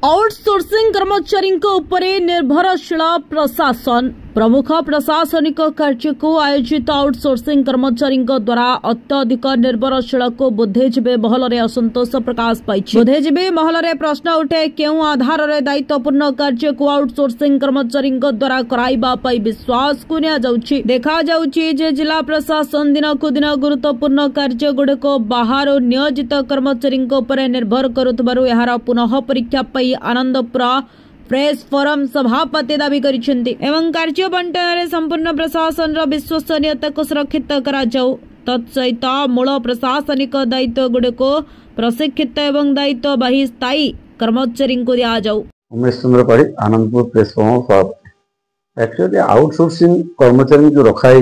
Outsourcing कर्मचारी निर्भरशील प्रशासन प्रमुख प्रशासनिक कार्य को आयोजित आउटसोर्सिंग कर्मचारी द्वारा अत्यधिक निर्भरशील को बुद्धिजीवी महल में असंतोष प्रकाश पाई। बुद्धिजीवी महल में प्रश्न उठे क्यों आधार में दायित्वपूर्ण कार्य को आउटसोर्सिंग कर्मचारी द्वारा कराइबा पाई विश्वास को देखा जिला प्रशासन दिन को दिन गुरुत्वपूर्ण कार्य गुड़िक बाहर नियोजित कर्मचारी निर्भर करुथिबारु एहार पुनः परीक्षा पाई आनंदपुर प्रेस फोरम सभापति दावी करिसेंती एवं कार्य बंटन संपूर्ण प्रशासन विश्वसनीयता को सुरक्षित करा जाऊ तत्सहित मूल प्रशासनिक दायित्व गुड़िक प्रशिक्षित एवं दायित्ववाही स्थायी कर्मचारी को दिया जाऊ। उमेश चंद्र पाड़ी आनंदपुर प्रेस फोरम सभापति। एक्चुअली आउटसोर्सिंग कर्मचारी जो रखाई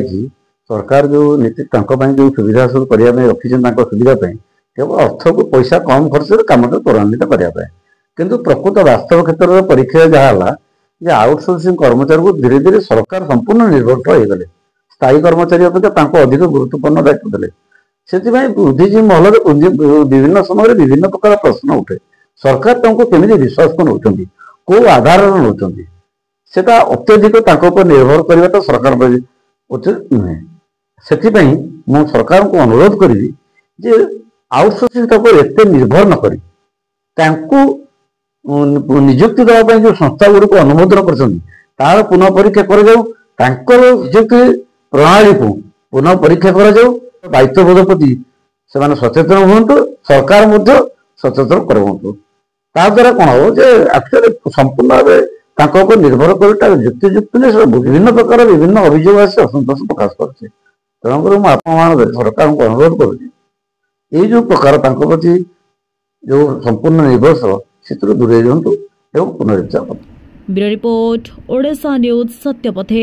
सरकार जो नीति जो सुविधा सब करने रखी सुविधा केवल अर्थ को पैसा कम खर्च कम त्वरान्वित करने किंतु प्रकृत वास्तव क्षेत्र में परीक्षा जहाँ आउटसोर्सिंग कर्मचारी को धीरे धीरे सरकार संपूर्ण निर्भर होगले स्थायी कर्मचारी अपेक्षा अधिक गुरुत्वपूर्ण दायित्व देले से बुद्धिजीवी महल विभिन्न समय विभिन्न प्रकार प्रश्न उठे सरकार केमी विश्वास को नौकरी कौ आधार नौकरी से अत्यधिक निर्भर करने तो सरकार उचित नुहे से मु सरकार को अनुरोध करी जे आउटसोर्सिंग एत निर्भर न करी निजुक्ति देवाई जो संस्था गुड़िक अनुमोदन कर पुनः परीक्षा निजुक्ति प्रणाली को पुनः परीक्षा कर दायित्वबोध प्रति से सचेतन हूँ सरकार सचेतन करूँ द्वारा कौन हो एक्चुअली संपूर्ण भाव निर्भर कर युक्तियुक्त विभिन्न प्रकार विभिन्न अभियोग आसी असंतोष प्रकाश करते तेणुक सरकार को अनुरोध करुँच जो प्रकार प्रति जो संपूर्ण निर्भरशील से दूरे जातु एवं पुनरुच्चार। Bureau report Odisha news सत्यपथे।